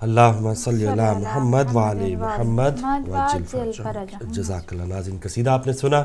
اللہم صلی علی محمد وعلی محمد وعجل فرجہ. جزاک اللہ. ناظرین قصیدہ آپ نے سنا.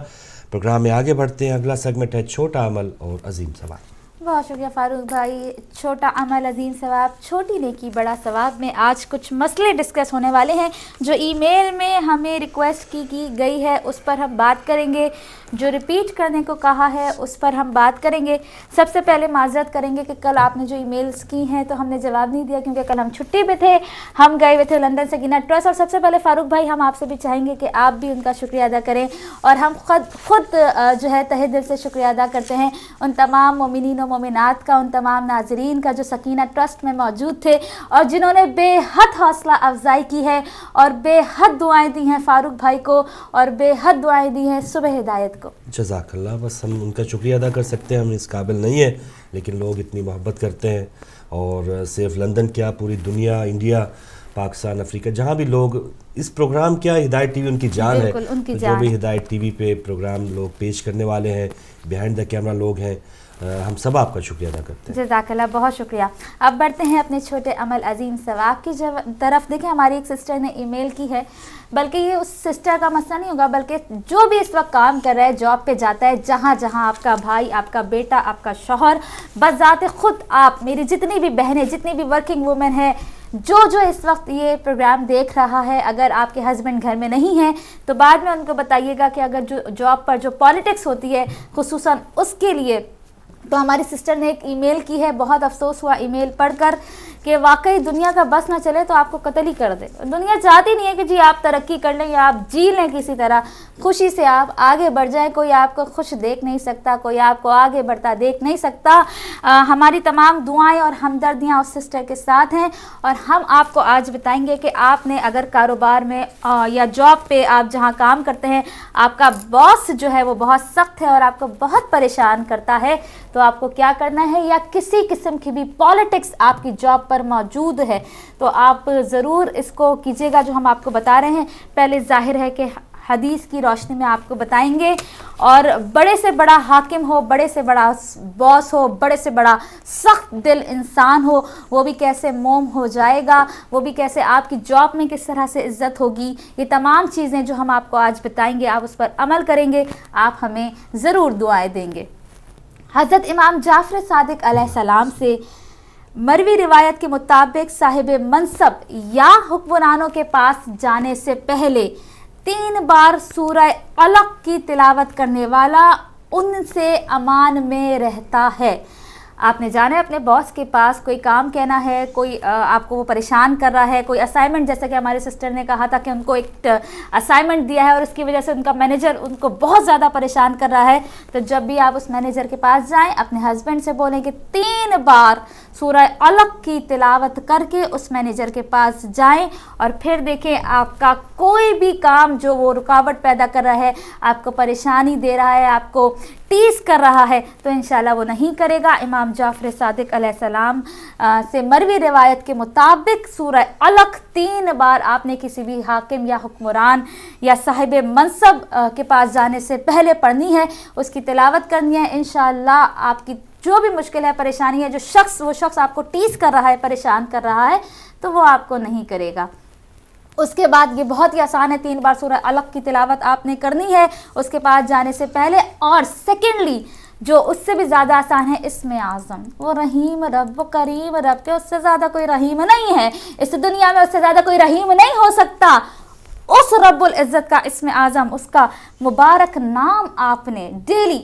پروگرام میں آگے بڑھتے ہیں. اگلا سیگمنٹ ہے چھوٹا عمل اور عظیم ثواب. بہت شکریہ فاروق بھائی. چھوٹا عمل عظیم ثواب، چھوٹی نیکی بڑا ثواب میں آج کچھ مسئلے ڈسکس ہونے والے ہیں جو ای میل میں ہمیں ریکویسٹ کی گئی ہے، اس پر ہم بات کریں گے. جو ریپیٹ کرنے کو کہا ہے اس پر ہم بات کریں گے. سب سے پہلے معذرت کریں گے کہ کل آپ نے جو ای میلز کی ہیں تو ہم نے جواب نہیں دیا کیونکہ کل ہم چھٹی پہ تھے. ہم گئے ہوئے تھے لندن سے گینا ٹرسٹ. اور سب سے پہلے فاروق بھائی ہم آپ سے بھی چاہیں گے کہ آپ بھی ان کا شکریہ ادا کریں، اور ہم خود جو ہے تہہ دل سے شکریہ ادا کرتے ہیں ان تمام مومنین و مومنات کا، ان تمام ناظرین کا جو سکینہ ٹرسٹ میں موجود تھے اور جنہوں نے بے حد حوصلہ افزائی کی ہے اور بے حد دعائیں دی ہیں فاروق بھائی کو اور بے حد دعائیں دی ہیں صبح ہدایت کو. جزاک اللہ. بس ہم ان کا شکریہ ادا کر سکتے ہیں، ہم اس قابل نہیں ہیں، لیکن لوگ اتنی محبت کرتے ہیں. اور صرف لندن کیا، پوری دنیا، انڈیا، پاکستان، افریقہ، جہاں بھی لوگ اس پروگرام کیا، ہدایت ٹی وی ان کی جان ہے. جو بھی ہدایت ٹی وی پہ پروگرام لوگ پیش کرنے والے ہیں، بیہائنڈ دا کیمرہ لوگ ہیں، ہم سب آپ کا شکریہ ادا کرتے ہیں. جزاک اللہ، بہت شکریہ. اب بڑھتے ہیں اپنے چھوٹے عمل عظیم ثواب کی طرف. دیکھیں ہماری ایک سسٹر نے ای میل کی ہے، بلکہ یہ اس سسٹر کا مسئلہ نہیں ہوگا بلکہ جو بھی اس وقت کام کر رہا ہے، جاب پہ جاتا ہے، جہاں جہاں آپ کا بھائی، آپ کا بیٹا، آپ کا شوہر، بذات خود آپ، میری جتنی بھی بہنیں، جتنی بھی ورکنگ وومن ہیں، جو اس وقت یہ پروگرام دیکھ رہا ہے، اگر آپ کے ہسبینڈ گھر میں نہیں ہیں تو بعد میں ان کو بتائیے گا کہ اگر جو جاب پر جو پالیٹکس ہوتی ہے خصوصاً اس کے لیے، تو ہماری سسٹر نے ایک ای میل کی ہے. بہت افسوس ہوا ای میل پڑھ کر کہ واقعی دنیا کا بس نہ چلے تو آپ کو قتل ہی کر دے. دنیا چاہتی نہیں ہے کہ جی آپ ترقی کر لیں یا آپ جی لیں، کسی طرح خوشی سے آپ آگے بڑھ جائیں. کوئی آپ کو خوش دیکھ نہیں سکتا، کوئی آپ کو آگے بڑھتا دیکھ نہیں سکتا. ہماری تمام دعائیں اور ہمدردیاں اس سسٹر کے ساتھ ہیں. اور ہم آپ کو آج بتائیں گے کہ آپ نے اگر کاروبار میں یا جاب پہ آپ جہاں کام کرتے ہیں، آپ کا باس جو ہے وہ بہت سخت ہے اور آپ کو بہت پریشان کرتا ہے، تو آپ کو کیا کرنا ہے. یا کسی قسم کی بھی پالیٹکس آپ کی جاب پر موجود ہے تو آپ ضرور اس کو کیجیے گا جو ہم آپ کو بتا رہے ہیں. پہلے ظاہر ہے کہ حدیث کی روشنی میں آپ کو بتائیں گے، اور بڑے سے بڑا حاکم ہو، بڑے سے بڑا باس ہو، بڑے سے بڑا سخت دل انسان ہو، وہ بھی کیسے موم ہو جائے گا، وہ بھی کیسے آپ کی جاب میں کس طرح سے عزت ہوگی. یہ تمام چیزیں جو ہم آپ کو آج بتائیں گے، آپ اس پر عمل کریں گے، آپ ہمیں ضرور دعائیں دیں گے. حضرت امام جعفر صادق علیہ السلام سے مروی روایت کے مطابق صاحب منصب یا حکمرانوں کے پاس جانے سے پہلے 3 بار سورہ علق کی تلاوت کرنے والا ان سے امان میں رہتا ہے. آپ نے جانا ہے اپنے باس کے پاس، کوئی کام کہنا ہے، کوئی آپ کو وہ پریشان کر رہا ہے، کوئی اسائنمنٹ، جیسا کہ ہمارے سسٹر نے کہا تھا کہ ان کو ایک اسائنمنٹ دیا ہے اور اس کی وجہ سے ان کا مینیجر ان کو بہت زیادہ پریشان کر رہا ہے. تو جب بھی آپ اس مینیجر کے پاس جائیں، اپنے ہسبینڈ سے بولیں کہ 3 بار سورہ علق کی تلاوت کر کے اس مینیجر کے پاس جائیں، اور پھر دیکھیں آپ کا کوئی بھی کام جو وہ رکاوٹ پیدا کر رہا ہے، آپ کو پریشانی دے رہا ہے، آپ کو ٹیز کر رہا ہے، تو انشاءاللہ وہ نہیں کرے گا. امام جعفر صادق علیہ السلام سے مروی روایت کے مطابق سورہ علق 3 بار آپ نے کسی بھی حاکم یا حکمران یا صاحب منصب کے پاس جانے سے پہلے پڑھنی ہے، اس کی تلاوت کرنی ہے. انشاءاللہ آپ کی جو بھی مشکل ہے، پریشانی ہے، جو وہ شخص آپ کو ٹیز کر رہا ہے، پریشان کر رہا ہے، تو وہ آپ کو نہیں کرے گا. اس کے بعد یہ بہت ہی آسان ہے، 3 بار سورہ علق کی تلاوت آپ نے کرنی ہے اس کے پاس جانے سے پہلے. اور سیکنڈلی جو اس سے بھی زیادہ آسان ہے، اسم اعظم، وہ رحیم رب، وہ کریم رب، کہ اس سے زیادہ کوئی رحیم نہیں ہے اس دنیا میں، اس سے زیادہ کوئی رحیم نہیں ہو سکتا. اس رب العزت کا اسم اعظم، اس کا مبارک نام آپ نے ڈیلی.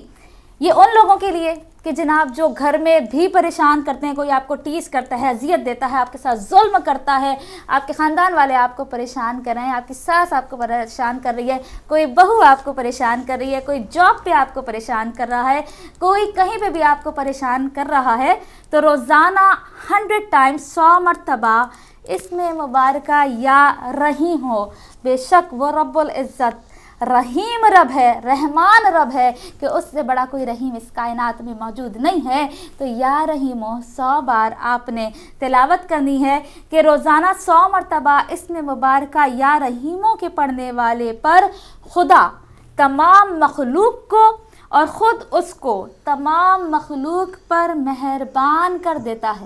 یہ ان لوگوں کے لیے کہ جناب جو گھر میں بھی پریشان کرتے ہیں، کوئی آپ کو ٹیز کرتا ہے، اذیت دیتا ہے، آپ کے ساتھ ظلم کرتا ہے، آپ کے خاندان والے آپ کو پریشان کر رہے ہیں، آپ کی ساس آپ کو پریشان کر رہی ہے، کوئی بہو آپ کو پریشان کر رہی ہے، کوئی جاب پہ آپ کو پریشان کر رہا ہے، کوئی کہیں پہ بھی آپ کو پریشان کر رہا ہے، تو روزانہ 100 ٹائمز 100 مرتبہ اس میں مبارکہ یا رحیم ہو. بے شک وہ رب العزت رحیم رب ہے، رحمان رب ہے، کہ اس سے بڑا کوئی رحیم اس کائنات میں موجود نہیں ہے. تو یا رحیمو 100 بار آپ نے تلاوت کرنی ہے کہ روزانہ 100 مرتبہ اس میں مبارکہ یا رحیموں کے پڑھنے والے پر خدا تمام مخلوق کو اور خود اس کو تمام مخلوق پر مہربان کر دیتا ہے.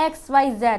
XYZ,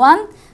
1,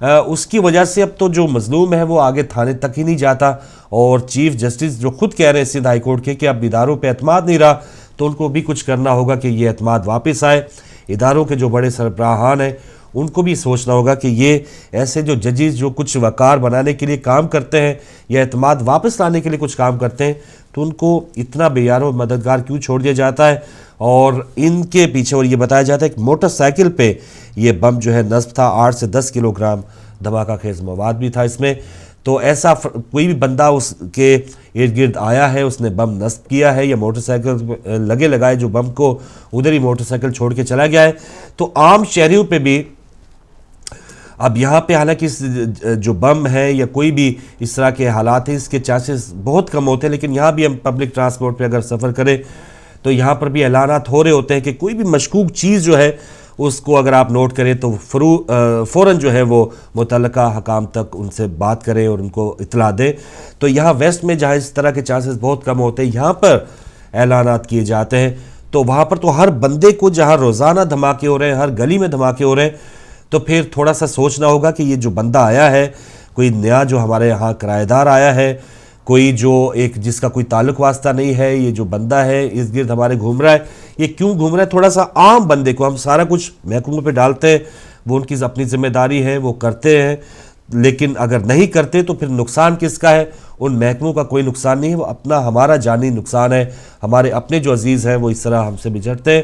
اس کی وجہ سے اب تو جو مظلوم ہے وہ آگے تھانے تک ہی نہیں جاتا، اور چیف جسٹس جو خود کہہ رہے ہیں سندھ ہائی کورٹ کے کہ اب اداروں پہ اعتماد نہیں رہا، تو ان کو بھی کچھ کرنا ہوگا کہ یہ اعتماد واپس آئے۔ اداروں کے جو بڑے سربراہان ہیں ان کو بھی سوچنا ہوگا کہ یہ ایسے جو ججز جو کچھ وقار بنانے کے لیے کام کرتے ہیں یا اعتماد واپس لانے کے لیے کچھ کام کرتے ہیں، تو ان کو اتنا بے یار و مددگار کیوں چھوڑ دیا جاتا ہے۔ اور ان کے پیچھے اور یہ بتایا جاتا ہے کہ موٹر سائیکل پہ یہ بم جو ہے نصب تھا، 8 سے 10 کلو گرام دھماکہ خیز مواد بھی تھا اس میں۔ تو ایسا کوئی بھی بندہ اس کے ارد گرد آیا ہے، اس نے بم نصب کیا ہے یا موٹر سائیکل لگے لگائے جو بم کو ادھر ہی موٹر سائیکل چھوڑ کے چلا گیا ہے، تو عام شہریوں پہ بھی اب یہاں پہ حالانکہ جو بم ہے یا کوئی بھی اس طرح کے حالات ہیں اس کے چانسز بہت کم ہوتے ہیں، لیکن یہاں بھی ہم پبلک ٹرانسپورٹ پہ اگر سفر کریں تو یہاں پر بھی اعلانات ہو رہے ہوتے ہیں کہ کوئی بھی مشکوک چیز جو ہے اس کو اگر آپ نوٹ کریں تو فوراً جو ہے وہ متعلقہ حکام تک ان سے بات کریں اور ان کو اطلاع دیں۔ تو یہاں ویسٹ میں جہاں اس طرح کے چانسز بہت کم ہوتے ہیں، یہاں پر اعلانات کیے جاتے ہیں، تو وہاں پر تو ہر بندے کو جہاں روزانہ دھماکے ہو رہے ہیں، ہر گلی میں دھماکے ہو رہے ہیں، تو پھر تھوڑا سا سوچنا ہوگا کہ یہ جو بندہ آیا ہے، کوئی نیا جو ہمارے یہاں کرایہ دار آیا ہے، کوئی جو ایک جس کا کوئی تعلق واسطہ نہیں ہے، یہ جو بندہ ہے اس گرد ہمارے گھوم رہا ہے، یہ کیوں گھوم رہا ہے؟ تھوڑا سا عام بندے کو ہم سارا کچھ محکموں پہ ڈالتے ہیں، وہ ان کی اپنی ذمہ داری ہے، وہ کرتے ہیں، لیکن اگر نہیں کرتے تو پھر نقصان کس کا ہے؟ ان محکموں کا کوئی نقصان نہیں ہے، وہ اپنا ہمارا جانی نقصان ہے، ہمارے اپنے جو عزیز ہیں وہ اس طرح ہم سے بچھڑتے ہیں۔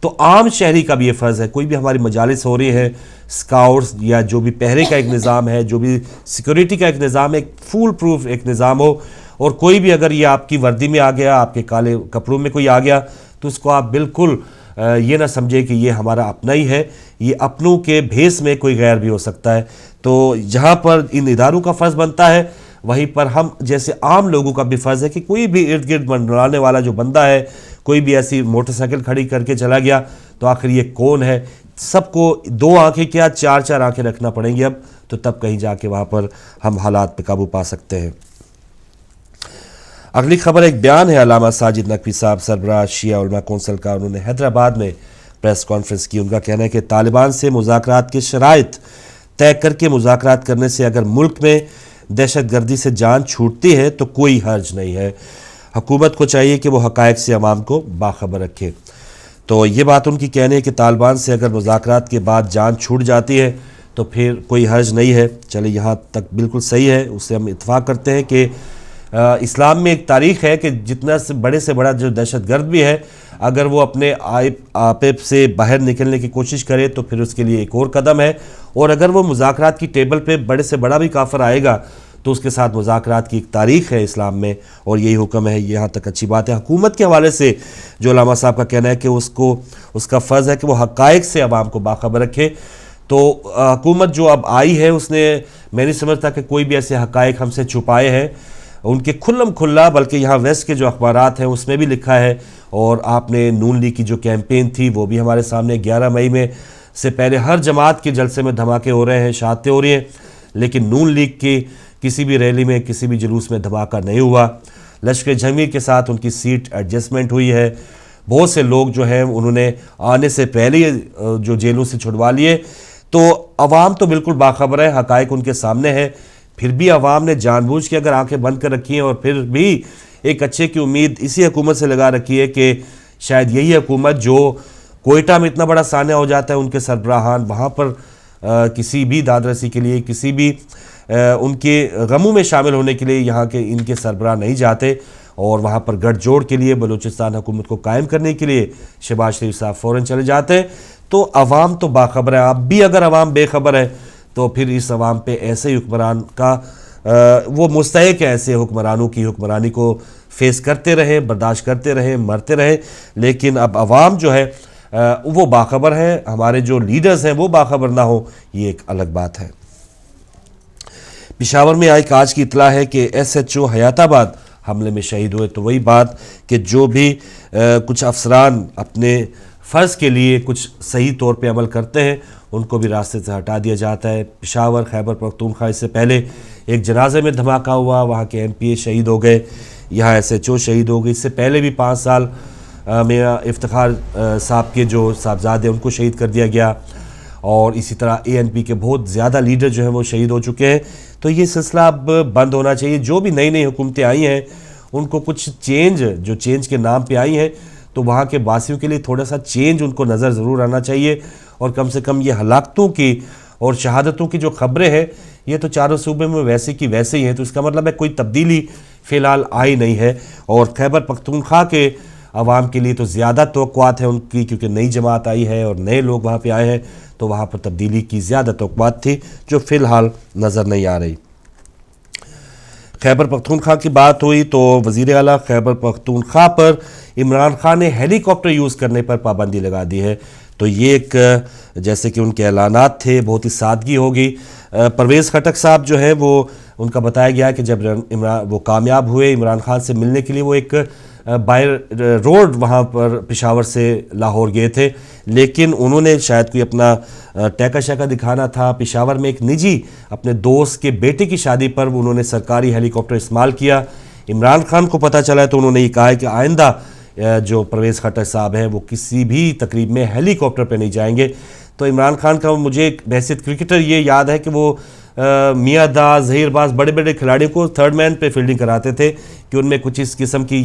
تو عام شہری کا بھی یہ فرض ہے، کوئی بھی ہماری مجالس ہو رہی ہے، سکاؤٹس یا جو بھی پہرے کا ایک نظام ہے، جو بھی سیکیورٹی کا ایک نظام ہے، ایک فول پروف ایک نظام ہو، اور کوئی بھی اگر یہ آپ کی وردی میں آ گیا، آپ کے کالے کپڑوں میں کوئی آ گیا، تو اس کو آپ بالکل یہ نہ سمجھے کہ یہ ہمارا اپنا ہی ہے، یہ اپنوں کے بھیس میں کوئی غیر بھی ہو سکتا ہے۔ تو جہاں پر ان اداروں کا فرض بنتا ہے، وہیں پر ہم جیسے عام لوگوں کا بھی فرض ہے کہ کوئی بھی ارد گرد منڈلانے والا جو بندہ ہے، کوئی بھی ایسی موٹر سائیکل کھڑی کر کے چلا گیا، تو آخر یہ کون ہے؟ سب کو 2 آنکھیں کیا 4 آنکھیں رکھنا پڑیں گی اب، تو تب کہیں جا کے وہاں پر ہم حالات پہ قابو پا سکتے ہیں۔ اگلی خبر ایک بیان ہے علامہ ساجد نقوی صاحب، سربراہ شیعہ علماء کونسل کا، انہوں نے حیدرآباد میں پریس کانفرنس کی۔ ان کا کہنا ہے کہ طالبان سے مذاکرات کے شرائط طے کر کے مذاکرات کرنے سے اگر ملک میں دہشت گردی سے جان چھوٹتی ہے تو کوئی حرج نہیں ہے، حکومت کو چاہیے کہ وہ حقائق سے عوام کو باخبر رکھے۔ تو یہ بات ان کی کہنے ہے کہ طالبان سے اگر مذاکرات کے بعد جان چھوٹ جاتی ہے تو پھر کوئی حرج نہیں ہے۔ چلے یہاں تک بالکل صحیح ہے، اس سے ہم اتفاق کرتے ہیں کہ اسلام میں ایک تاریخ ہے کہ جتنا سے بڑا جو دہشت گرد بھی ہے، اگر وہ اپنے آپے سے باہر نکلنے کی کوشش کرے تو پھر اس کے لیے ایک اور قدم ہے، اور اگر وہ مذاکرات کی ٹیبل پہ بڑے سے بڑا بھی کافر آئے گا تو اس کے ساتھ مذاکرات کی ایک تاریخ ہے اسلام میں، اور یہی حکم ہے۔ یہاں تک اچھی بات ہے۔ حکومت کے حوالے سے جو علامہ صاحب کا کہنا ہے کہ اس کا فرض ہے کہ وہ حقائق سے عوام کو باخبر رکھے، تو حکومت جو اب آئی ہے اس نے، میں نہیں سمجھتا کہ کوئی بھی ایسے حقائق ہم سے چھپائے ہیں، ان کے کھلم کھلا، بلکہ یہاں ویسٹ کے جو اخبارات ہیں اس میں بھی لکھا ہے، اور آپ نے نون لیگ کی جو کیمپین تھی وہ بھی ہمارے سامنے 11 مئی میں سے پہلے ہر جماعت کے جلسے میں دھماکے ہو رہے ہیں، شہادتیں ہو رہی ہیں، لیکن نون لیگ کی کسی بھی ریلی میں کسی بھی جلوس میں دھماکہ نہیں ہوا۔ لشکر جمعیت کے ساتھ ان کی سیٹ ایڈجسٹمنٹ ہوئی ہے، بہت سے لوگ جو ہیں انہوں نے آنے سے پہلے جو جیلوں سے چھڑوا لیے، تو عوام تو بالکل باخبر ہے، حقائق ان کے سامنے ہے۔ پھر بھی عوام نے جان بوجھ کے اگر آنکھیں بند کر رکھی ہیں، اور پھر بھی ایک اچھے کی امید اسی حکومت سے لگا رکھی ہے کہ شاید یہی حکومت جو کوئٹہ میں اتنا بڑا سانحہ ہو جاتا ہے، ان کے سربراہان وہاں پر کسی بھی داد رسی کے لیے، کسی بھی ان کے غموں میں شامل ہونے کے لیے یہاں کے ان کے سربراہ نہیں جاتے، اور وہاں پر گٹھ جوڑ کے لیے بلوچستان حکومت کو قائم کرنے کے لیے شہباز شریف صاحب فوراً چلے جاتے ہیں۔ تو عوام تو باخبر ہے، اب بھی اگر عوام بے خبر ہے تو پھر اس عوام پہ ایسے حکمران کا وہ مستحق ہے، ایسے حکمرانوں کی حکمرانی کو فیس کرتے رہے، برداشت کرتے رہے، مرتے رہے، لیکن اب عوام جو ہے وہ باخبر ہے، ہمارے جو لیڈرز ہیں وہ باخبر نہ ہو، یہ ایک الگ بات ہے۔ پشاور میں آج کی اطلاع ہے کہ ایس ایچ او حیات آباد حملے میں شہید ہوئے، تو وہی بات کہ جو بھی کچھ افسران اپنے فرض کے لیے کچھ صحیح طور پہ عمل کرتے ہیں ان کو بھی راستے سے ہٹا دیا جاتا ہے۔ پشاور خیبر پختونخوا، اس سے پہلے ایک جنازے میں دھماکہ ہوا، وہاں کے ایم پی اے شہید ہو گئے، یہاں ایس ایچ او شہید ہو گئی، اس سے پہلے بھی 5 سال میں افتخار صاحب کے جو صاحبزادے ان کو شہید کر دیا گیا، اور اسی طرح ANP کے بہت زیادہ لیڈر جو ہیں وہ شہید ہو چکے ہیں. تو یہ سلسلہ اب بند ہونا چاہیے. جو بھی نئی حکومتیں آئی ہیں ان کو کچھ چینج کے نام پہ آئی ہیں تو وہاں کے باسیوں کے لیے تھوڑا سا چینج ان کو نظر ضرور آنا چاہیے. اور کم سے کم یہ ہلاکتوں کی اور شہادتوں کی جو خبریں ہیں یہ تو چاروں صوبے میں ویسے کی ویسے ہی ہیں. تو اس کا مطلب ہے کوئی تبدیلی فی الحال آئی نہیں ہے. اور خیبر پختونخوا کے عوام کے لیے تو زیادہ توقعات ہیں ان کی, کیونکہ نئی جماعت آئی ہے اور نئے لوگ وہاں پہ آئے ہیں تو وہاں پر تبدیلی کی زیادہ توقعات تھی جو فی الحال نظر نہیں آ رہی. خیبر پختونخوا کی بات ہوئی تو وزیر اعلیٰ خیبر پختونخوا پر عمران خان نے ہیلی کاپٹر یوز کرنے پر پابندی لگا دی ہے. تو یہ ایک جیسے کہ ان کے اعلانات تھے, بہت ہی سادگی ہوگی. پرویز خٹک صاحب جو ہے وہ ان کا بتایا گیا کہ جب وہ کامیاب ہوئے عمران خان سے ملنے کے لیے وہ ایک بائی روڈ وہاں پر پشاور سے لاہور گئے تھے, لیکن انہوں نے شاید کوئی اپنا ٹیکا شیکا دکھانا تھا. پشاور میں ایک نجی اپنے دوست کے بیٹے کی شادی پر انہوں نے سرکاری ہیلی کاپٹر استعمال کیا. عمران خان کو پتہ چلا ہے تو انہوں نے یہ کہا ہے کہ آئندہ جو پرویز خٹک صاحب ہیں وہ کسی بھی تقریب میں ہیلی کاپٹر پہ نہیں جائیں گے. تو عمران خان کا مجھے بحیثیت کرکٹر یہ یاد ہے کہ وہ میاں دا, ظہیر باز بڑے بڑے کھلاڑیوں کو تھرڈ مین پہ فیلڈنگ کراتے تھے کہ ان میں کچھ اس قسم کی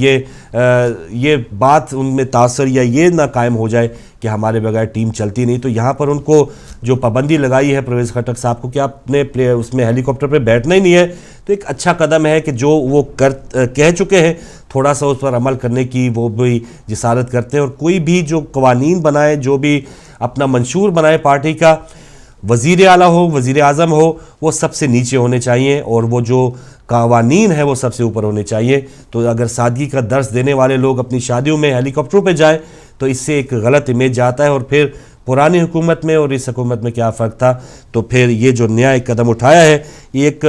یہ بات ان میں تاثر یا یہ نہ قائم ہو جائے کہ ہمارے بغیر ٹیم چلتی نہیں. تو یہاں پر ان کو جو پابندی لگائی ہے پرویز خٹک صاحب کو کہ آپ نے اس میں ہیلی کاپٹر پہ بیٹھنا ہی نہیں ہے, تو ایک اچھا قدم ہے کہ جو وہ کہہ چکے ہیں تھوڑا سا اس پر عمل کرنے کی وہ بھی جسارت کرتے ہیں. اور کوئی بھی جو قوانین بنائے, جو بھی اپنا منشور بنائے پارٹی کا, وزیر اعلیٰ ہو وزیر اعظم ہو, وہ سب سے نیچے ہونے چاہیے اور وہ جو قوانین ہے وہ سب سے اوپر ہونے چاہیے. تو اگر سادگی کا درس دینے والے لوگ اپنی شادیوں میں ہیلی کاپٹروں پہ جائیں تو اس سے ایک غلط امیج جاتا ہے. اور پھر پرانی حکومت میں اور اس حکومت میں کیا فرق تھا. تو پھر یہ جو نیا ایک قدم اٹھایا ہے یہ ایک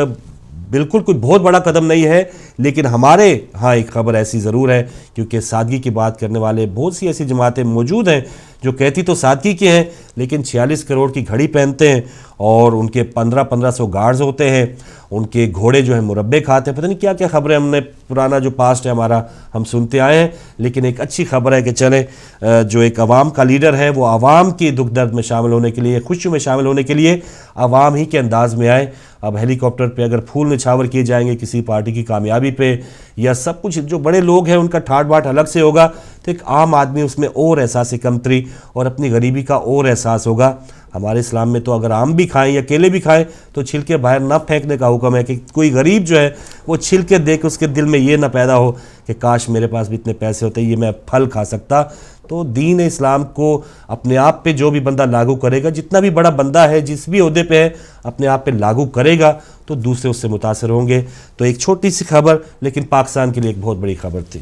بالکل کوئی بہت بڑا قدم نہیں ہے, لیکن ہمارے ہاں ایک خبر ایسی ضرور ہے کیونکہ سادگی کی بات کرنے والے بہت سی ایسی جماعتیں موجود ہیں جو کہتی تو سادگی کی ہیں لیکن 46 کروڑ کی گھڑی پہنتے ہیں اور ان کے 1500 گارڈز ہوتے ہیں, ان کے گھوڑے جو ہیں مربے کھاتے ہیں, پتہ نہیں کیا کیا خبریں ہم نے پرانا جو پاسٹ ہے ہمارا ہم سنتے آئے ہیں. لیکن ایک اچھی خبر ہے کہ چلیں جو ایک عوام کا لیڈر ہے وہ عوام کی دکھ درد میں شامل ہونے کے لیے, خوشیوں میں شامل ہونے کے لیے عوام ہی کے انداز میں آئے. اب ہیلی کاپٹر پہ اگر پھول نچھاور کیے جائیں گے کسی پارٹی کی کامیابی پہ یا سب کچھ جو بڑے لوگ ہیں ان کا ٹھاٹ باٹ الگ سے ہوگا تو ایک عام آدمی اس میں اور احساس کمتری اور اپنی غریبی کا اور احساس ہوگا. ہمارے اسلام میں تو اگر آم بھی کھائیں یا کیلے بھی کھائیں تو چھلکے باہر نہ پھینکنے کا حکم ہے کہ کوئی غریب جو ہے وہ چھلکے دے کے اس کے دل میں یہ نہ پیدا ہو کہ کاش میرے پاس بھی اتنے پیسے ہوتے یہ میں پھل کھا سکتا. تو دین اسلام کو اپنے آپ پہ جو بھی بندہ لاگو کرے گا, جتنا بھی بڑا بندہ ہے جس بھی عہدے پہ ہے اپنے آپ پہ لاگو کرے گا تو دوسرے اس سے متاثر ہوں گے. تو ایک چھوٹی سی خبر لیکن پاکستان کے لیے ایک بہت بڑی خبر تھی.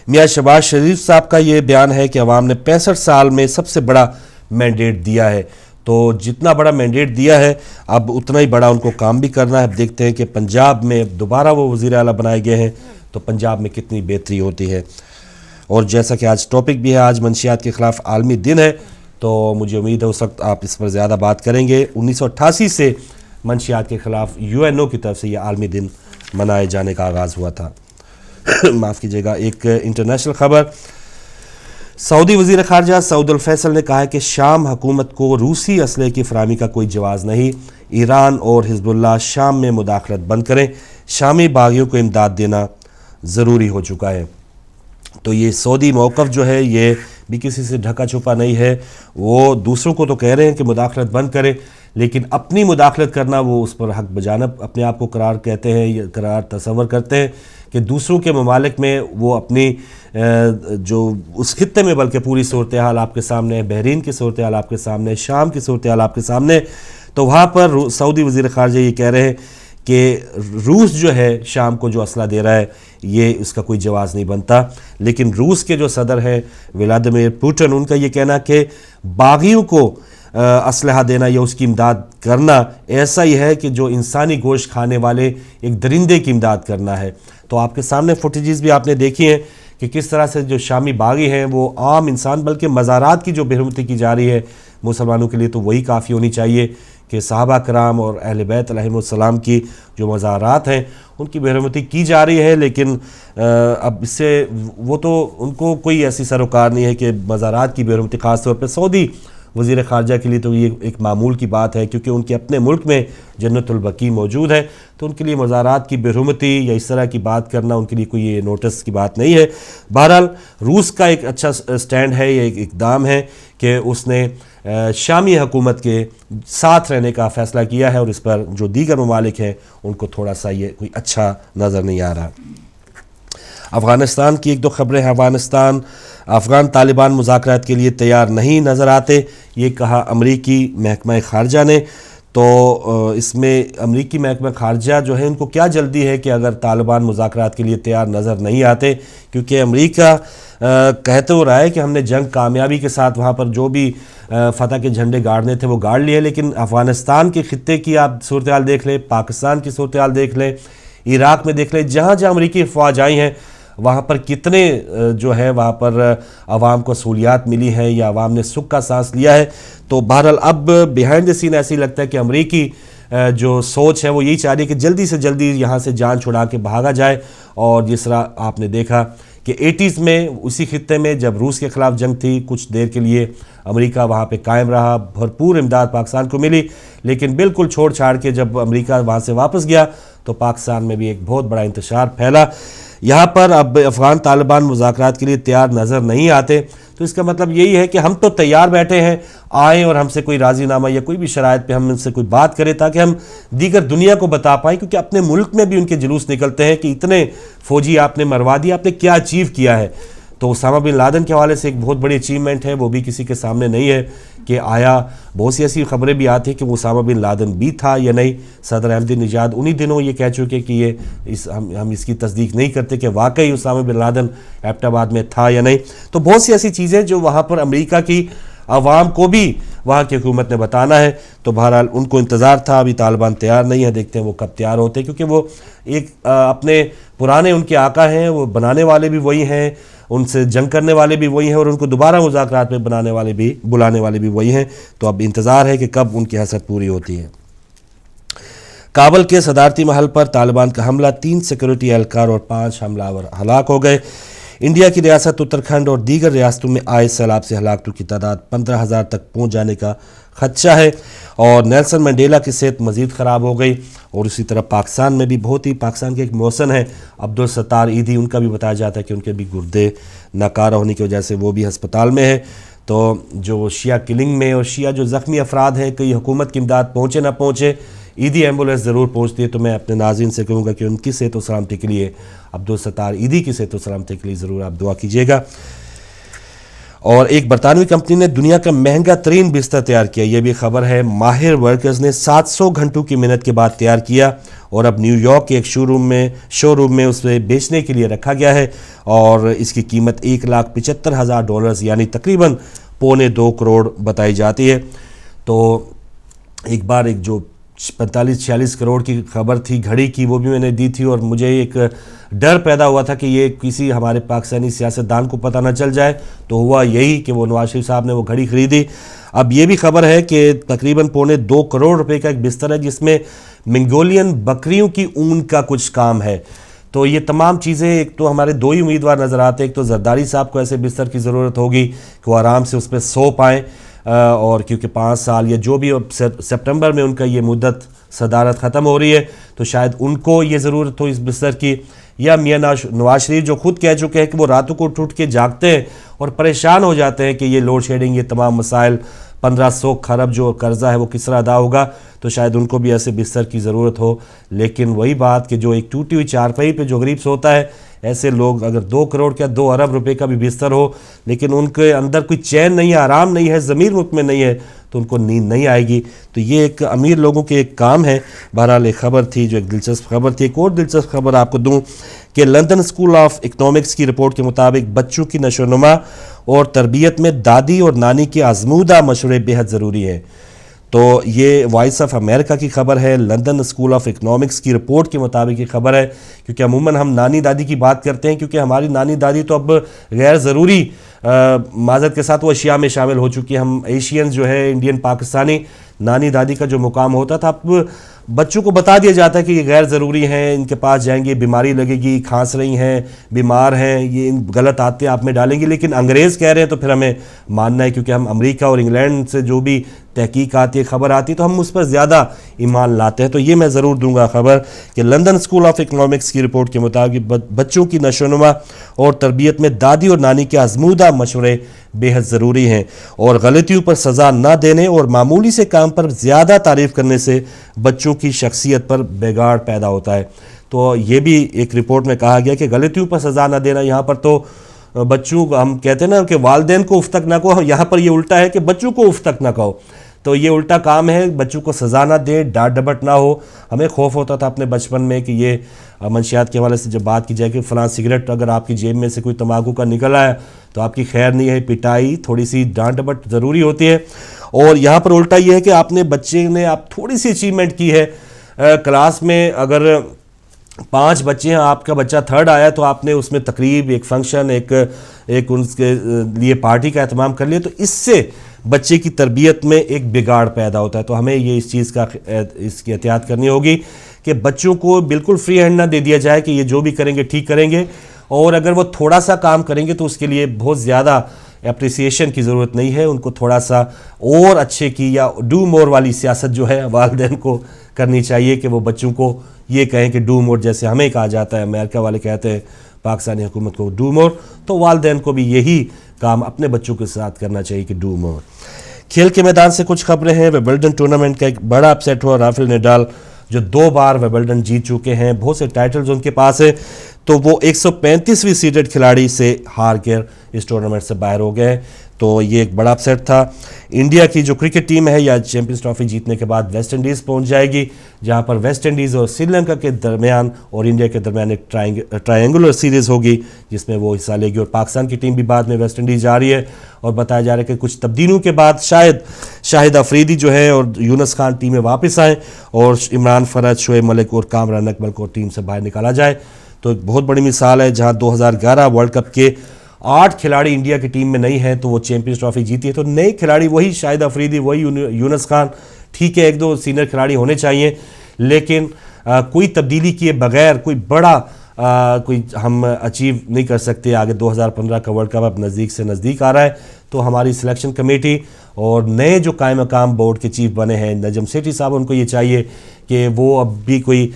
میاں شہباز شریف صاحب کا یہ بیان ہے کہ عوام نے 65 سال میں سب سے بڑا مینڈیٹ دیا ہے. تو جتنا بڑا مینڈیٹ دیا ہے اب اتنا ہی بڑا ان کو کام بھی کرنا ہے. اب دیکھتے ہیں کہ پنجاب میں دوبارہ وہ وزیر اعلیٰ بنائے گئے ہیں تو پنجاب میں کتنی بہتری ہوتی ہے. اور جیسا کہ آج ٹاپک بھی ہے, آج منشیات کے خلاف عالمی دن ہے تو مجھے امید ہے اس وقت آپ اس پر زیادہ بات کریں گے. 1988 سے منشیات کے خلاف UNO کی طرف سے یہ عالمی دن منائے جانے کا آغاز ہوا تھا. معاف کیجیے گا. ایک انٹرنیشنل خبر, سعودی وزیر خارجہ سعود الفیصل نے کہا ہے کہ شام حکومت کو روسی اسلحے کی فراہمی کا کوئی جواز نہیں. ایران اور حزب اللہ شام میں مداخلت بند کریں, شامی باغیوں کو امداد دینا ضروری ہو چکا ہے. تو یہ سعودی موقف جو ہے یہ بھی کسی سے ڈھکا چھپا نہیں ہے. وہ دوسروں کو تو کہہ رہے ہیں کہ مداخلت بند کریں لیکن اپنی مداخلت کرنا وہ اس پر حق بجانب اپنے آپ کو قرار کہتے ہیں یا قرار تصور کرتے ہیں کہ دوسروں کے ممالک میں وہ اپنی جو اس خطے میں بلکہ پوری صورتحال آپ کے سامنے ہے, بحرین کی صورتحال آپ کے سامنے, شام کی صورتحال آپ کے سامنے. تو وہاں پر سعودی وزیر خارجہ یہ کہہ رہے ہیں کہ روس جو ہے شام کو جو اسلحہ دے رہا ہے یہ اس کا کوئی جواز نہیں بنتا. لیکن روس کے جو صدر ہیں ولادیمیر پوٹن, ان کا یہ کہنا کہ باغیوں کو اسلحہ دینا یا اس کی امداد کرنا ایسا ہی ہے کہ جو انسانی گوشت کھانے والے ایک درندے کی امداد کرنا ہے. تو آپ کے سامنے فوٹیجز بھی آپ نے دیکھی ہیں کہ کس طرح سے جو شامی باغی ہیں وہ عام انسان بلکہ مزارات کی جو بےحرمتی کی جا رہی ہے مسلمانوں کے لیے تو وہی کافی ہونی چاہیے کہ صحابہ کرام اور اہل بیت علیہم السلام کی جو مزارات ہیں ان کی بےحرمتی کی جا رہی ہے. لیکن اب اس سے وہ تو ان کو کوئی ایسی سروکار نہیں ہے کہ مزارات کی بےحرمتی, خاص طور پہ سعودی وزیر خارجہ کے لیے تو یہ ایک معمول کی بات ہے، کیونکہ ان کے اپنے ملک میں جنت البقیع موجود ہے، تو ان کے لیے مزارات کی بےحرمتی یا اس طرح کی بات کرنا ان کے لیے کوئی نوٹس کی بات نہیں ہے۔ بہرحال روس کا ایک اچھا سٹینڈ ہے، یہ ایک اقدام ہے کہ اس نے شامی حکومت کے ساتھ رہنے کا فیصلہ کیا ہے، اور اس پر جو دیگر ممالک ہیں ان کو تھوڑا سا یہ کوئی اچھا نظر نہیں آ رہا۔ افغانستان کی ایک دو خبریں۔ افغان طالبان مذاکرات کے لیے تیار نہیں نظر آتے، یہ کہا امریکی محکمہ خارجہ نے۔ تو اس میں امریکی محکمہ خارجہ جو ہے ان کو کیا جلدی ہے کہ اگر طالبان مذاکرات کے لیے تیار نظر نہیں آتے، کیونکہ امریکہ کہتے ہو رہا ہے کہ ہم نے جنگ کامیابی کے ساتھ وہاں پر جو بھی فتح کے جھنڈے گاڑنے تھے وہ گاڑ لیے، لیکن افغانستان کے خطے کی آپ صورتحال دیکھ لیں، پاکستان کی صورتحال دیکھ لیں، عراق میں دیکھ لیں، جہاں جہاں امریکی افواج آئی ہیں وہاں پر کتنے جو ہے وہاں پر عوام کو سہولیات ملی ہیں یا عوام نے سکھ کا سانس لیا ہے۔ تو بہرحال اب بیہائنڈ دی سین ایسے ہی لگتا ہے کہ امریکی جو سوچ ہے وہ یہی چاہ رہی ہے کہ جلدی سے جلدی یہاں سے جان چھڑا کے بھاگا جائے، اور جس طرح آپ نے دیکھا کہ 80s میں اسی خطے میں جب روس کے خلاف جنگ تھی، کچھ دیر کے لیے امریکہ وہاں پہ قائم رہا، بھرپور امداد پاکستان کو ملی، لیکن بالکل چھوڑ چھاڑ کے جب امریکہ وہاں سے واپس گیا تو پاکستان میں بھی ایک بہت بڑا انتشار پھیلا۔ یہاں پر اب افغان طالبان مذاکرات کے لیے تیار نظر نہیں آتے، تو اس کا مطلب یہی ہے کہ ہم تو تیار بیٹھے ہیں، آئیں اور ہم سے کوئی راضی نامہ یا کوئی بھی شرائط پہ ہم ان سے کوئی بات کریں تاکہ ہم دیگر دنیا کو بتا پائیں، کیونکہ اپنے ملک میں بھی ان کے جلوس نکلتے ہیں کہ اتنے فوجی آپ نے مروا دیا، آپ نے کیا اچیو کیا ہے۔ تو اسامہ بن لادن کے حوالے سے ایک بہت بڑی اچیومنٹ ہے، وہ بھی کسی کے سامنے نہیں ہے کہ آیا بہت سی ایسی خبریں بھی آتی ہیں کہ وہ اسامہ بن لادن بھی تھا یا نہیں۔ صدر احمدی نژاد انہی دنوں یہ کہہ چکے کہ ہم اس کی تصدیق نہیں کرتے کہ واقعی اسامہ بن لادن ایبٹ آباد میں تھا یا نہیں۔ تو بہت سی ایسی چیزیں جو وہاں پر امریکہ کی عوام کو بھی وہاں کی حکومت نے بتانا ہے، تو بہرحال ان کو انتظار تھا، ابھی طالبان تیار نہیں ہے، دیکھتے ہیں وہ کب تیار ہوتے ہیں، کیونکہ وہ ایک اپنے پرانے ان کے آقا ہیں، وہ بنانے والے بھی وہی ہیں، ان سے جنگ کرنے والے بھی وہی ہیں، اور ان کو دوبارہ مذاکرات میں بلانے والے بھی وہی ہیں۔ تو اب انتظار ہے کہ کب ان کی حسرت پوری ہوتی ہے۔ کابل کے صدارتی محل پر طالبان کا حملہ، 3 سیکورٹی اہلکار اور 5 حملہ آور ہلاک ہو گئے۔ انڈیا کی ریاست اتراکھنڈ اور دیگر ریاستوں میں آئے سیلاب سے ہلاکتوں کی تعداد 15,000 تک پہنچ جانے کا خدشہ ہے، اور نیلسن منڈیلا کی صحت مزید خراب ہو گئی۔ اور اسی طرح پاکستان میں بھی پاکستان کے ایک محسن ہیں عبدالستار ایدھی، ان کا بھی بتایا جاتا ہے کہ ان کے بھی گردے ناکارہ ہونے کی وجہ سے وہ بھی ہسپتال میں ہے۔ تو جو شیعہ کلنگ میں اور شیعہ جو زخمی افراد ہیں، کہ حکومت کی امداد پہنچے نہ پہنچے، ایدھی ایمبولینس ضرور پہنچتی ہے، تو میں اپنے ناظرین سے کہوں گا کہ ان کی صحت و سلامتی کے لیے، عبدالستار ایدھی کی صحت و سلامتی کے لیے ضرور آپ دعا کیجیے گا۔ اور ایک برطانوی کمپنی نے دنیا کا مہنگا ترین بستر تیار کیا، یہ بھی خبر ہے۔ ماہر ورکرز نے 700 گھنٹوں کی محنت کے بعد تیار کیا، اور اب نیو یارک کے ایک شو روم میں اسے بیچنے کے لیے رکھا گیا ہے، اور اس کی قیمت $1,75,000 یعنی تقریباً 1.25 کروڑ بتائی جاتی ہے۔ تو ایک بار ایک جو 45-46 کروڑ کی خبر تھی گھڑی کی، وہ بھی میں نے دی تھی، اور مجھے ایک ڈر پیدا ہوا تھا کہ یہ کسی ہمارے پاکستانی سیاستدان کو پتہ نہ چل جائے، تو ہوا یہی کہ وہ نواز شریف صاحب نے وہ گھڑی خریدی۔ اب یہ بھی خبر ہے کہ تقریباً 1.25 کروڑ روپے کا ایک بستر ہے، جس میں منگولین بکریوں کی اون کا کچھ کام ہے۔ تو یہ تمام چیزیں، ایک تو ہمارے 2 ہی امیدوار نظر آتے ہیں، ایک تو زرداری صاحب کو ایسے بستر کی ضرورت ہوگی کہ وہ آرام سے اس پہ سو پائیں، اور کیونکہ 5 سال یا جو بھی سپٹمبر میں ان کا یہ مدت صدارت ختم ہو رہی ہے، تو شاید ان کو یہ ضرورت ہو اس بستر کی، یا میاں نواز شریف جو خود کہہ چکے ہیں کہ وہ راتوں کو اٹھ کے جاگتے ہیں اور پریشان ہو جاتے ہیں کہ یہ لوڈ شیڈنگ، یہ تمام مسائل، 1500 کھرب جو قرضہ ہے وہ کس طرح ادا ہوگا، تو شاید ان کو بھی ایسے بستر کی ضرورت ہو۔ لیکن وہی بات کہ جو ایک ٹوٹی ہوئی چارپائی پہ جو غریب سوتا ہے، ایسے لوگ اگر 2 کروڑ کا 2 ارب روپے کا بھی بستر ہو، لیکن ان کے اندر کوئی چین نہیں ہے، آرام نہیں ہے، ضمیر مطمئن نہیں ہے، تو ان کو نیند نہیں آئے گی۔ تو یہ ایک امیر لوگوں کے ایک کام ہے۔ بہرحال ایک خبر تھی جو ایک دلچسپ خبر تھی۔ ایک اور دلچسپ خبر آپ کو دوں کہ لندن اسکول آف اکنامکس کی رپورٹ کے مطابق بچوں کی نشو و نما اور تربیت میں دادی اور نانی کے آزمودہ مشورے بے حد ضروری ہیں۔ تو یہ وائس آف امریکہ کی خبر ہے، لندن اسکول آف اکنامکس کی رپورٹ کے مطابق یہ خبر ہے، کیونکہ عموماً ہم نانی دادی کی بات کرتے ہیں، کیونکہ ہماری نانی دادی تو اب غیر ضروری معذرت کے ساتھ وہ اشیاء میں شامل ہو چکی ہے۔ ہم ایشینز جو ہے، انڈین پاکستانی، نانی دادی کا جو مقام ہوتا تھا، اب بچوں کو بتا دیا جاتا ہے کہ یہ غیر ضروری ہیں، ان کے پاس جائیں گے بیماری لگے گی، کھانس رہی ہیں، بیمار ہیں، یہ غلط عادتیں آپ میں ڈالیں گی، لیکن انگریز کہہ رہے ہیں تو پھر ہمیں ماننا ہے، کیونکہ ہم امریکہ اور انگلینڈ سے جو بھی تحقیق آتی ہے، خبر آتی ہے، تو ہم اس پر زیادہ ایمان لاتے ہیں۔ تو یہ میں ضرور دوں گا خبر کہ لندن اسکول آف اکنامکس کی رپورٹ کے مطابق بچوں کی نشو و نما اور تربیت میں دادی اور نانی کے آزمودہ مشورے بے حد ضروری ہیں، اور غلطیوں پر سزا نہ دینے اور معمولی سے کام پر زیادہ تعریف کرنے سے بچوں کی شخصیت پر بگاڑ پیدا ہوتا ہے۔ تو یہ بھی ایک رپورٹ میں کہا گیا کہ غلطیوں پر سزا نہ دینا، یہاں پر تو بچوں کو ہم کہتے ہیں نا کہ والدین کو اف تک نہ کہو، یہاں پر یہ الٹا ہے کہ بچوں کو اف تک نہ کہو، تو یہ الٹا کام ہے، بچوں کو سزا نہ دیں، ڈانٹ ڈپٹ نہ ہو۔ ہمیں خوف ہوتا تھا اپنے بچپن میں کہ یہ منشیات کے حوالے سے جب بات کی جائے کہ فلاں سگریٹ اگر آپ کی جیب میں سے کوئی تمباکو کا نکل آیا تو آپ کی خیر نہیں ہے، پٹائی، تھوڑی سی ڈانٹ ڈپٹ ضروری ہوتی ہے۔ اور یہاں پر الٹا یہ ہے کہ آپ نے بچے نے آپ تھوڑی سی اچیومنٹ کی ہے، کلاس میں اگر 5 بچے ہیں، آپ کا بچہ 3rd آیا تو آپ نے اس میں تقریب، ایک فنکشن، ایک ان کے لیے پارٹی کا اہتمام کر لیا، تو اس سے بچے کی تربیت میں ایک بگاڑ پیدا ہوتا ہے۔ تو ہمیں یہ اس کی احتیاط کرنی ہوگی کہ بچوں کو بالکل فری ہینڈ نہ دے دیا جائے کہ یہ جو بھی کریں گے ٹھیک کریں گے، اور اگر وہ تھوڑا سا کام کریں گے تو اس کے لیے بہت زیادہ اپریسیشن کی ضرورت نہیں ہے، ان کو تھوڑا سا اور اچھے کی یا ڈو مور والی سیاست جو ہے والدین کو کرنی چاہیے کہ وہ بچوں کو یہ کہیں کہ ڈو مور، جیسے ہمیں کہا جاتا ہے، امریکہ والے کہتے ہیں پاکستانی حکومت کو ڈو مور، تو والدین کو بھی یہی کام اپنے بچوں کے ساتھ کرنا چاہیے کہ ڈو مور۔ کھیل کے میدان سے کچھ خبریں ہیں۔ ویمبلڈن ٹورنامنٹ کا ایک بڑا اپسیٹ ہوا، رافیل نڈال جو 2 بار ویمبلڈن جیت چکے ہیں، بہت سے ٹائٹلز ان کے پاس ہیں، تو وہ 135ویں سیڈڈ کھلاڑی سے ہار کر اس ٹورنامنٹ سے باہر ہو گئے، تو یہ ایک بڑا اپسیٹ تھا۔ انڈیا کی جو کرکٹ ٹیم ہے یا چیمپئنز ٹرافی جیتنے کے بعد ویسٹ انڈیز پہنچ جائے گی، جہاں پر ویسٹ انڈیز اور سری لنکا کے درمیان اور انڈیا کے درمیان ایک ٹرائنگولر سیریز ہوگی جس میں وہ حصہ لے گی، اور پاکستان کی ٹیم بھی بعد میں ویسٹ انڈیز جا رہی ہے، اور بتایا جا رہا ہے کہ کچھ تبدیلیوں کے بعد شاید شاہد افریدی جو ہے اور یونس خان ٹیم میں واپس آئیں، اور عمران فرج، شعیب ملک اور کامران اکمل کو ٹیم سے باہر نکالا جائے۔ تو ایک بہت بڑی مثال ہے، جہاں 2011 ورلڈ کپ کے 8 کھلاڑی انڈیا کی ٹیم میں نہیں ہیں تو وہ چیمپئنز ٹرافی جیتی ہے، تو نئے کھلاڑی وہی شاہد افریدی، وہی یونس خان، ٹھیک ہے 1-2 سینئر کھلاڑی ہونے چاہیے، لیکن کوئی تبدیلی کیے بغیر کوئی بڑا کوئی ہم اچیو نہیں کر سکتے۔ آگے 2015 کا ورلڈ کپ اب نزدیک سے نزدیک آ رہا ہے، تو ہماری سلیکشن کمیٹی اور نئے جو قائم مقام بورڈ کے چیف بنے ہیں نجم سیٹھی صاحب، ان کو یہ چاہیے کہ وہ اب بھی کوئی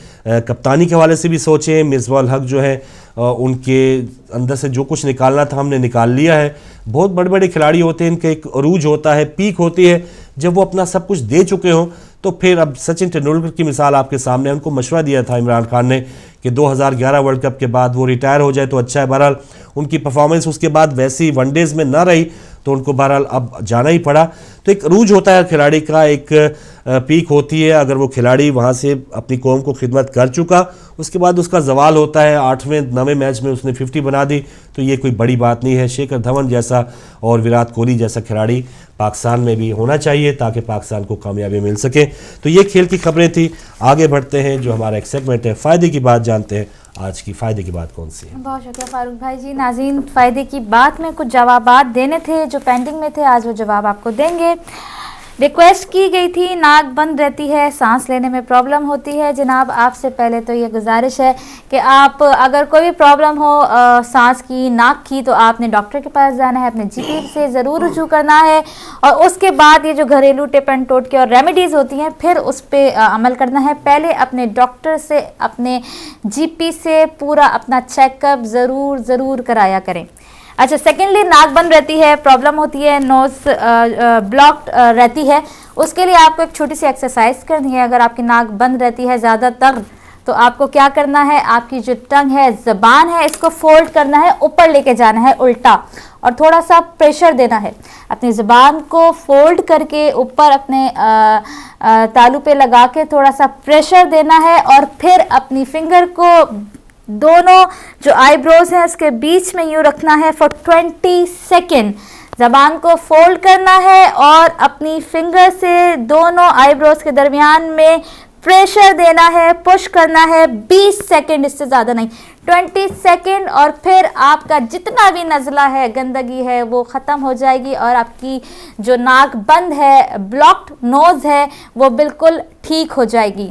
کپتانی کے حوالے سے بھی سوچیں۔ مصباح الحق جو ہے ان کے اندر سے جو کچھ نکالنا تھا ہم نے نکال لیا ہے۔ بہت بڑے بڑے کھلاڑی ہوتے ہیں، ان کا ایک عروج ہوتا ہے، پیک ہوتی ہے، جب وہ اپنا سب کچھ دے چکے ہوں تو پھر اب سچن ٹینڈولکر کی مثال آپ کے سامنے، ان کو مشورہ دیا تھا عمران خان نے کہ 2011 ورلڈ کپ کے بعد وہ ریٹائر ہو جائے تو اچھا ہے، بہرحال ان کی پرفارمنس اس کے بعد ویسی ون ڈیز میں نہ رہی تو ان کو بہرحال اب جانا ہی پڑا۔ تو ایک عروج ہوتا ہے کھلاڑی کا، ایک پیک ہوتی ہے، اگر وہ کھلاڑی وہاں سے اپنی قوم کو خدمت کر چکا اس کے بعد اس کا زوال ہوتا ہے، 8ویں 9ویں میچ میں اس نے 50 بنا دی تو یہ کوئی بڑی بات نہیں ہے۔ شیکھر دھون جیسا اور وراٹ کوہلی جیسا کھلاڑی پاکستان میں بھی ہونا چاہیے تاکہ پاکستان کو کامیابی مل سکے۔ تو یہ کھیل کی خبریں تھیں، آگے بڑھتے ہیں، جو ہمارا ایک سیگمنٹ ہے فائدے کی بات، جانتے ہیں آج کی فائدے کی بات کون سی ہے۔ بہت شکریہ فاروق بھائی جی۔ ناظرین، فائدے کی بات میں کچھ جوابات دینے تھے جو پینڈنگ میں تھے، آج وہ جواب آپ کو دیں گے۔ ریکویسٹ کی گئی تھی، ناک بند رہتی ہے، سانس لینے میں پرابلم ہوتی ہے۔ جناب آپ سے پہلے تو یہ گزارش ہے کہ آپ اگر کوئی بھی پرابلم ہو سانس کی، ناک کی، تو آپ نے ڈاکٹر کے پاس جانا ہے، اپنے جی پی سے ضرور رجوع کرنا ہے، اور اس کے بعد یہ جو گھریلو ٹپ اینڈ ٹوٹکے اور ریمیڈیز ہوتی ہیں پھر اس پہ عمل کرنا ہے۔ پہلے اپنے ڈاکٹر سے، اپنے جی پی سے پورا اپنا چیک اپ ضرور کرایا کریں۔ اچھا، سیکنڈلی ناک بند رہتی ہے، پرابلم ہوتی ہے، نوز بلاکڈ رہتی ہے، اس کے لیے آپ کو ایک چھوٹی سی ایکسرسائز کرنی ہے۔ اگر آپ کی ناک بند رہتی ہے زیادہ تر تو آپ کو کیا کرنا ہے، آپ کی جو ٹنگ ہے، زبان ہے، اس کو فولڈ کرنا ہے، اوپر لے کے جانا ہے الٹا، اور تھوڑا سا پریشر دینا ہے۔ اپنی زبان کو فولڈ کر کے اوپر اپنے تالو پہ لگا کے تھوڑا سا پریشر دینا ہے، اور پھر اپنی فنگر کو دونوں جو آئی بروز ہیں اس کے بیچ میں یوں رکھنا ہے فار 20 سیکنڈ۔ زبان کو فولڈ کرنا ہے اور اپنی فنگر سے دونوں آئی بروز کے درمیان میں پریشر دینا ہے، پش کرنا ہے 20 سیکنڈ، اس سے زیادہ نہیں، 20 سیکنڈ، اور پھر آپ کا جتنا بھی نزلہ ہے، گندگی ہے، وہ ختم ہو جائے گی، اور آپ کی جو ناک بند ہے، بلاکڈ نوز ہے، وہ بالکل ٹھیک ہو جائے گی۔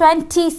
20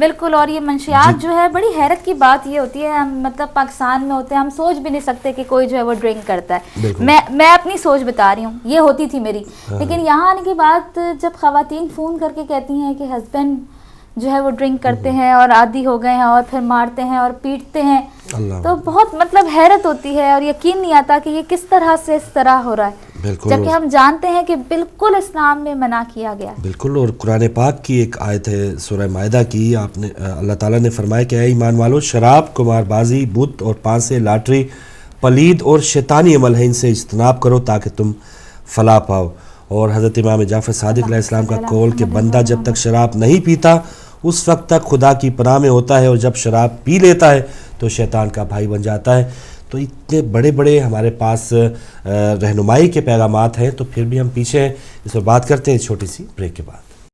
بالکل. اور یہ منشیات جو ہے بڑی حیرت کی بات یہ ہوتی ہے, ہم مطلب پاکستان میں ہوتے ہیں, ہم سوچ بھی نہیں سکتے کہ کوئی جو ہے وہ ڈرنک کرتا ہے. میں اپنی سوچ بتا رہی ہوں, یہ ہوتی تھی میری, لیکن یہاں آنے کے بعد جب خواتین فون کر کے کہتی ہیں کہ ہسبینڈ جو ہے وہ ڈرنک کرتے ہیں اور عادی ہو گئے ہیں اور پھر مارتے ہیں اور پیٹتے ہیں, تو بہت مطلب حیرت ہوتی ہے اور یقین نہیں آتا کہ یہ کس طرح سے اس طرح ہو رہا ہے, جبکہ ہم جانتے ہیں کہ بالکل اسلام میں منع کیا گیا. بالکل. اور قرآن پاک کی ایک آیت ہے سورہ مائدہ کی, آپ نے اللہ تعالیٰ نے فرمایا کہ اے ایمان والو, شراب, قمار بازی, بت اور پانسے, لاٹری, پلید اور شیطانی عمل ہے, ان سے اجتناب کرو تاکہ تم فلاح پاؤ. اور حضرت امام جعفر صادق علیہ السلام کا قول کہ بندہ جب تک شراب نہیں پیتا اس وقت تک خدا کی پناہ میں ہوتا ہے, اور جب شراب پی لیتا ہے تو شیطان کا بھائی بن جاتا ہے. تو اتنے بڑے بڑے ہمارے پاس رہنمائی کے پیغامات ہیں, تو پھر بھی ہم پیچھے ہیں. اس پر بات کرتے ہیں چھوٹی سی بریک کے بعد.